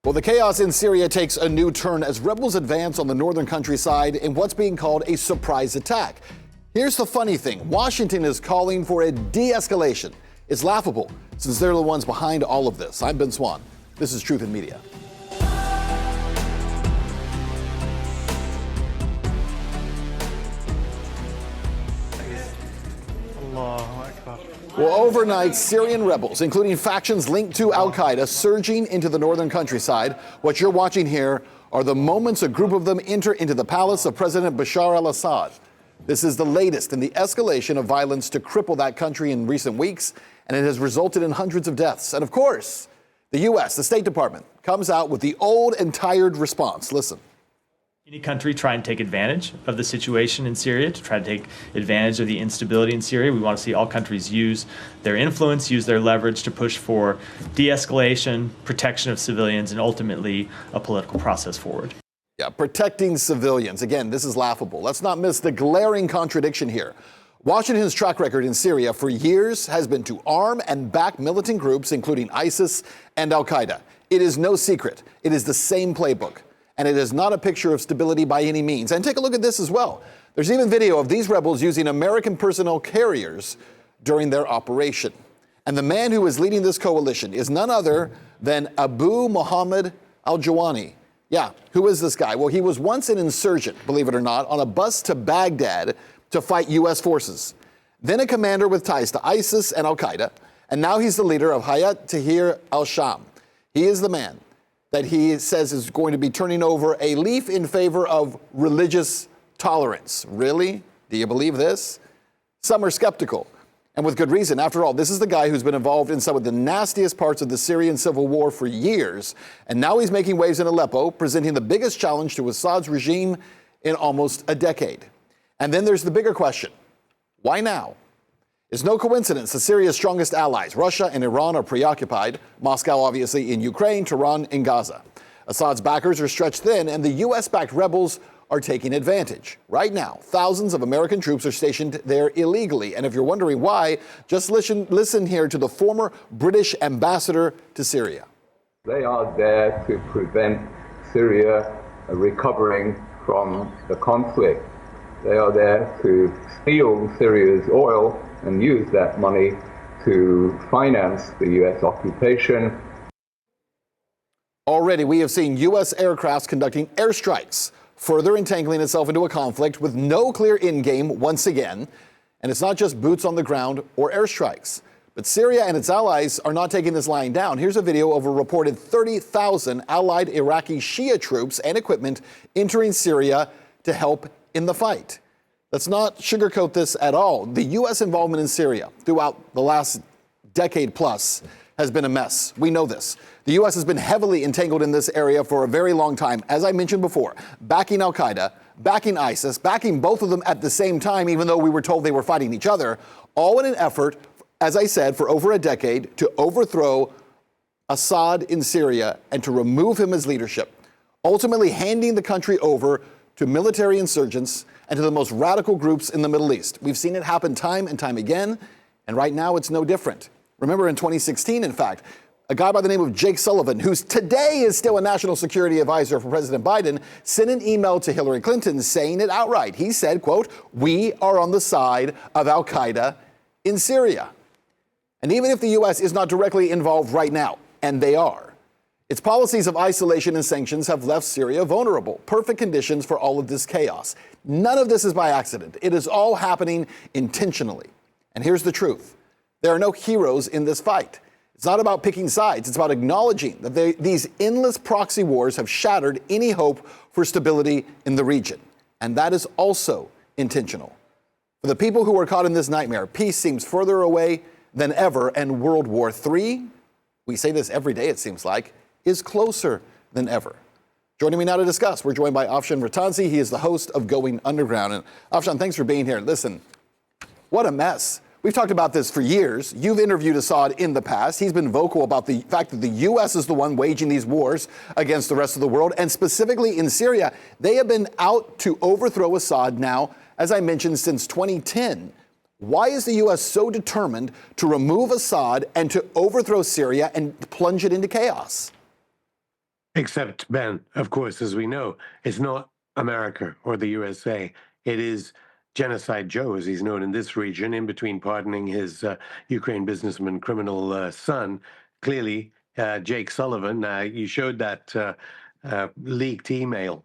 Well, the chaos in Syria takes a new turn as rebels advance on the northern countryside in what's being called a surprise attack. Here's the funny thing. Washington is calling for a de-escalation. It's laughable since they're the ones behind all of this. I'm Ben Swann. This is Truth in Media. Well, overnight, Syrian rebels, including factions linked to Al-Qaeda, surging into the northern countryside. What you're watching here are the moments a group of them enter into the palace of President Bashar al-Assad. This is the latest in the escalation of violence to cripple that country in recent weeks, and it has resulted in hundreds of deaths. And of course, the U.S., the State Department, comes out with the old and tired response. Listen. Any country try and take advantage of the situation in Syria, to try to take advantage of the instability in Syria. We want to see all countries use their influence, use their leverage to push for de-escalation, protection of civilians, and ultimately a political process forward. Yeah, protecting civilians. Again, this is laughable. Let's not miss the glaring contradiction here. Washington's track record in Syria for years has been to arm and back militant groups, including ISIS and Al-Qaeda. It is no secret. It is the same playbook. And it is not a picture of stability by any means. And take a look at this as well. There's even video of these rebels using American personnel carriers during their operation. And the man who is leading this coalition is none other than Abu Muhammad al-Jawani. Yeah, who is this guy? Well, he was once an insurgent, believe it or not, on a bus to Baghdad to fight U.S. forces. Then a commander with ties to ISIS and Al-Qaeda. And now he's the leader of Hayat Tahrir al-Sham. He is the man that he says is going to be turning over a leaf in favor of religious tolerance. Really? Do you believe this? Some are skeptical, and with good reason. After all, this is the guy who's been involved in some of the nastiest parts of the Syrian civil war for years, and now he's making waves in Aleppo, presenting the biggest challenge to Assad's regime in almost a decade. And then there's the bigger question. Why now? It's no coincidence that Syria's strongest allies, Russia and Iran, are preoccupied. Moscow, obviously, in Ukraine, Tehran in Gaza. Assad's backers are stretched thin, and the U.S.-backed rebels are taking advantage. Right now, thousands of American troops are stationed there illegally. And if you're wondering why, just listen here to the former British ambassador to Syria. They are there to prevent Syria recovering from the conflict. They are there to steal Syria's oil and use that money to finance the U.S. occupation. Already, we have seen U.S. aircrafts conducting airstrikes, further entangling itself into a conflict with no clear end game once again. And it's not just boots on the ground or airstrikes. But Syria and its allies are not taking this lying down. Here's a video of a reported 30,000 allied Iraqi Shia troops and equipment entering Syria to help in the fight. Let's not sugarcoat this at all. The U.S. involvement in Syria throughout the last decade plus has been a mess. We know this. The U.S. has been heavily entangled in this area for a very long time. As I mentioned before, backing Al-Qaeda, backing ISIS, backing both of them at the same time, even though we were told they were fighting each other, all in an effort, as I said, for over a decade to overthrow Assad in Syria and to remove him as leadership, ultimately handing the country over to military insurgents and to the most radical groups in the Middle East. We've seen it happen time and time again, and right now it's no different. Remember in 2016, in fact, a guy by the name of Jake Sullivan, who today is still a national security advisor for President Biden, sent an email to Hillary Clinton saying it outright. He said, quote, "We are on the side of Al-Qaeda in Syria." And even if the U.S. is not directly involved right now, and they are, its policies of isolation and sanctions have left Syria vulnerable. Perfect conditions for all of this chaos. None of this is by accident. It is all happening intentionally. And here's the truth. There are no heroes in this fight. It's not about picking sides. It's about acknowledging that these endless proxy wars have shattered any hope for stability in the region. And that is also intentional. For the people who are caught in this nightmare, peace seems further away than ever, and World War III, we say this every day it seems like, is closer than ever. Joining me now to discuss, we're joined by Afshan Rattansi. He is the host of Going Underground. And Afshan, thanks for being here. Listen, what a mess. We've talked about this for years. You've interviewed Assad in the past. He's been vocal about the fact that the U.S. is the one waging these wars against the rest of the world. And specifically in Syria, they have been out to overthrow Assad now, as I mentioned, since 2010. Why is the U.S. so determined to remove Assad and to overthrow Syria and plunge it into chaos? Except, Ben, of course, as we know, it's not America or the USA. It is Genocide Joe, as he's known in this region, in between pardoning his Ukraine businessman criminal son. Clearly, Jake Sullivan, you showed that leaked email,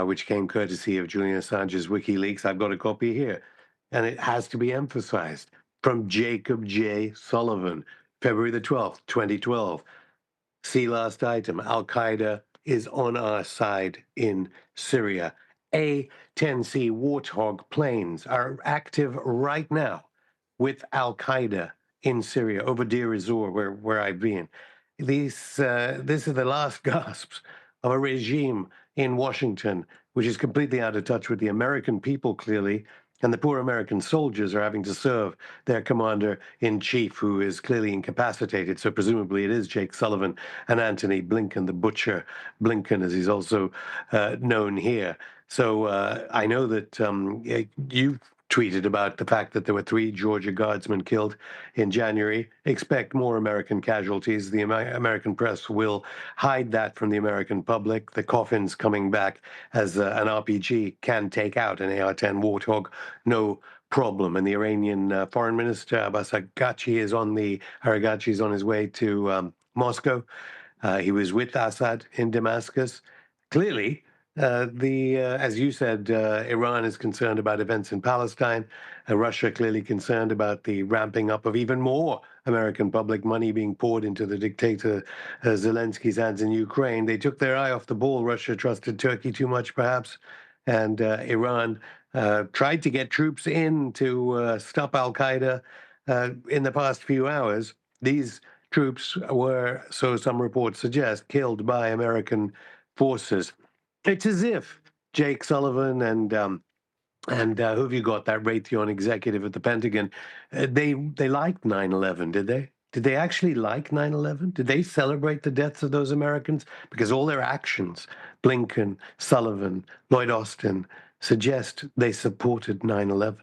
which came courtesy of Julian Assange's WikiLeaks. I've got a copy here. And it has to be emphasized from Jacob J. Sullivan, February the 12th, 2012. See last item, Al-Qaeda is on our side in Syria. A-10C Warthog planes are active right now with Al-Qaeda in Syria, over Deir ez-Zor, where I've been. This is the last gasps of a regime in Washington, which is completely out of touch with the American people, clearly, and the poor American soldiers are having to serve their commander-in-chief, who is clearly incapacitated. So presumably it is Jake Sullivan and Anthony Blinken, the butcher Blinken, as he's also known here. So I know that you tweeted about the fact that there were 3 Georgia Guardsmen killed in January. Expect more American casualties. The American press will hide that from the American public. The coffin's coming back as an RPG can take out an AR-10 Warthog, no problem. And the Iranian Foreign Minister Abbas Araghchi is on his way to Moscow. He was with Assad in Damascus. Clearly, as you said, Iran is concerned about events in Palestine. Russia clearly concerned about the ramping up of even more American public money being poured into the dictator Zelensky's hands in Ukraine. They took their eye off the ball. Russia trusted Turkey too much, perhaps, and Iran tried to get troops in to stop Al-Qaeda in the past few hours. These troops were, so some reports suggest, killed by American forces. It's as if Jake Sullivan and who have you got, that Raytheon executive at the Pentagon, they liked 9/11, did they? Did they actually like 9/11? Did they celebrate the deaths of those Americans? Because all their actions, Blinken, Sullivan, Lloyd Austin, suggest they supported 9/11.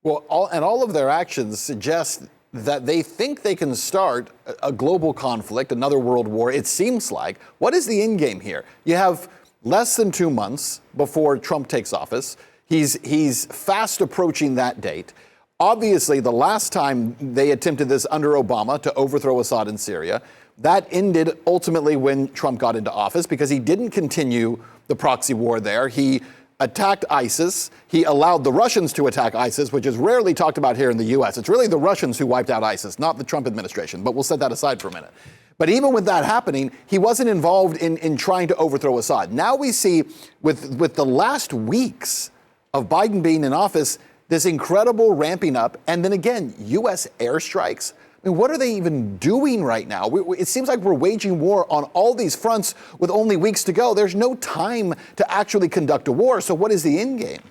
Well, all of their actions suggest that they think they can start a global conflict, another world war, it seems like. What is the end game here? You have less than 2 months before Trump takes office. He's fast approaching that date. Obviously, the last time they attempted this under Obama to overthrow Assad in Syria, that ended ultimately when Trump got into office because he didn't continue the proxy war there. He attacked ISIS. He allowed the Russians to attack ISIS, which is rarely talked about here in the U.S. It's really the Russians who wiped out ISIS, not the Trump administration, but we'll set that aside for a minute. But even with that happening, he wasn't involved in trying to overthrow Assad. Now we see, with the last weeks of Biden being in office, this incredible ramping up, and then again, U.S. airstrikes. I mean, what are they even doing right now? It seems like we're waging war on all these fronts with only weeks to go. There's no time to actually conduct a war. So what is the end game?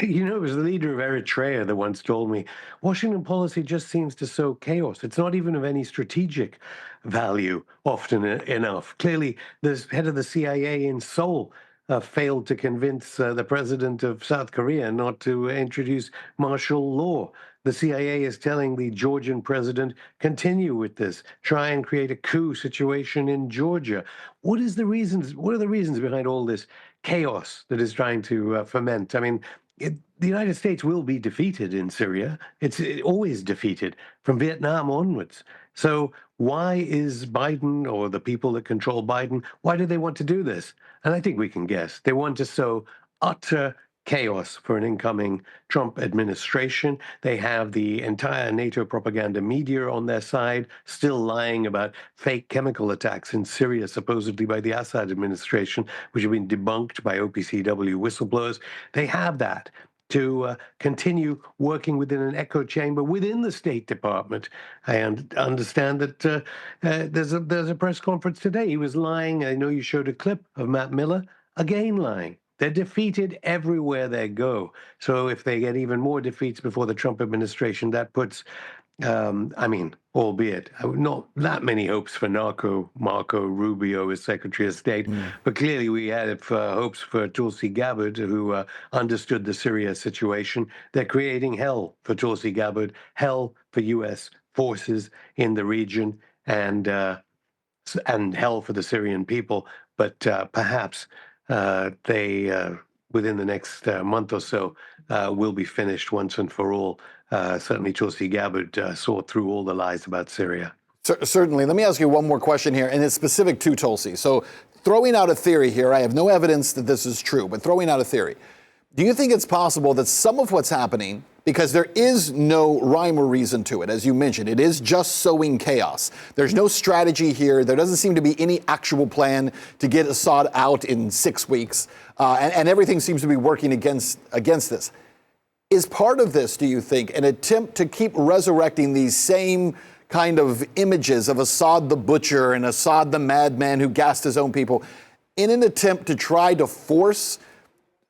You know, it was the leader of Eritrea that once told me, Washington policy just seems to sow chaos. It's not even of any strategic value often enough. Clearly, the head of the CIA in Seoul failed to convince the president of South Korea not to introduce martial law. The CIA is telling the Georgian president, continue with this, try and create a coup situation in Georgia. What are the reasons behind all this chaos that is trying to ferment? I mean, the United States will be defeated in Syria. It's always defeated from Vietnam onwards. So why is Biden, or the people that control Biden, why do they want to do this? And I think we can guess. They want to sow utter chaos for an incoming Trump administration. They have the entire NATO propaganda media on their side, still lying about fake chemical attacks in Syria, supposedly by the Assad administration, which have been debunked by OPCW whistleblowers. They have that to continue working within an echo chamber within the State Department. I understand that there's a press conference today. He was lying. I know you showed a clip of Matt Miller, again lying. They're defeated everywhere they go. So if they get even more defeats before the Trump administration, that puts, albeit not that many hopes for Marco Rubio as Secretary of State, but clearly we had hopes for Tulsi Gabbard, who understood the Syria situation. They're creating hell for Tulsi Gabbard, hell for U.S. forces in the region, and and hell for the Syrian people. But perhaps they, within the next month or so, will be finished once and for all. Certainly, Tulsi Gabbard saw through all the lies about Syria. Certainly. Let me ask you one more question here, and it's specific to Tulsi. So throwing out a theory here, I have no evidence that this is true, but throwing out a theory. Do you think it's possible that some of what's happening, because there is no rhyme or reason to it, as you mentioned, it is just sowing chaos. There's no strategy here. There doesn't seem to be any actual plan to get Assad out in 6 weeks, and everything seems to be working against this. Is part of this, do you think, an attempt to keep resurrecting these same kind of images of Assad the butcher and Assad the madman who gassed his own people in an attempt to try to force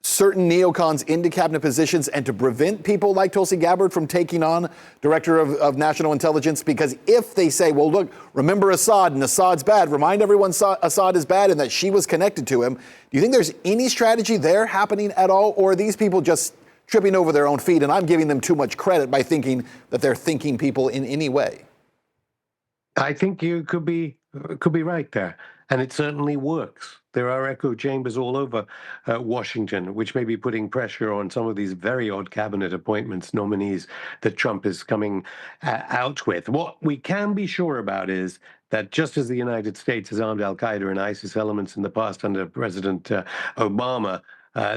certain neocons into cabinet positions and to prevent people like Tulsi Gabbard from taking on director of national intelligence? Because if they say, well, look, remember Assad and Assad's bad, remind everyone Assad is bad and that she was connected to him, do you think there's any strategy there happening at all? Or are these people just tripping over their own feet and I'm giving them too much credit by thinking that they're thinking people in any way? I think you could be right there, and it certainly works. There are echo chambers all over Washington, which may be putting pressure on some of these very odd cabinet appointments, nominees that Trump is coming out with. What we can be sure about is that just as the United States has armed Al-Qaeda and ISIS elements in the past under President Obama,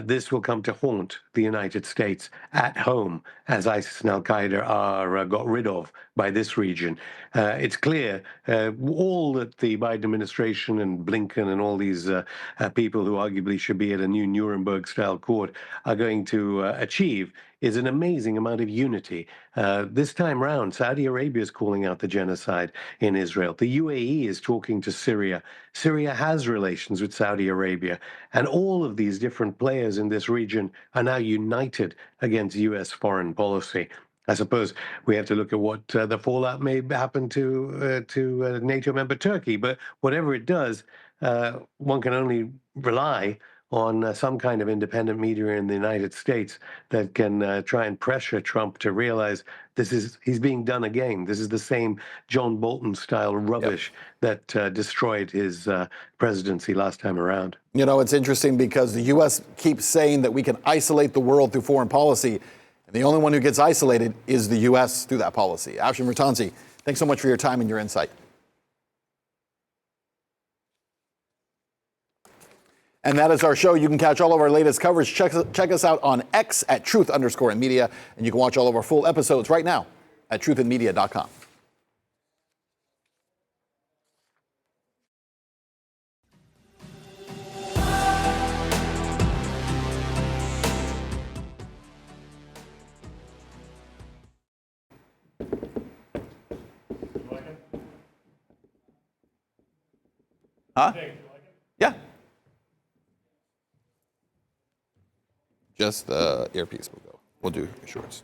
this will come to haunt the United States at home as ISIS and Al-Qaeda are got rid of by this region. It's clear all that the Biden administration and Blinken and all these people who arguably should be at a new Nuremberg-style court are going to achieve is an amazing amount of unity. This time round, Saudi Arabia is calling out the genocide in Israel. The UAE is talking to Syria. Syria has relations with Saudi Arabia. And all of these different players in this region are now united against U.S. foreign policy. I suppose we have to look at what the fallout may happen to NATO member Turkey. But whatever it does, one can only rely on some kind of independent media in the United States that can try and pressure Trump to realize he's being done again. This is the same John Bolton style rubbish that destroyed his presidency last time around. You know, it's interesting because the U.S. keeps saying that we can isolate the world through foreign policy. And the only one who gets isolated is the U.S. through that policy. Afshin Rattansi, thanks so much for your time and your insight. And that is our show. You can catch all of our latest coverage. Check us out on X at @truth_in_media. And you can watch all of our full episodes right now at truthinmedia.com. Huh? Yeah. Just the earpiece will go. We'll do shorts.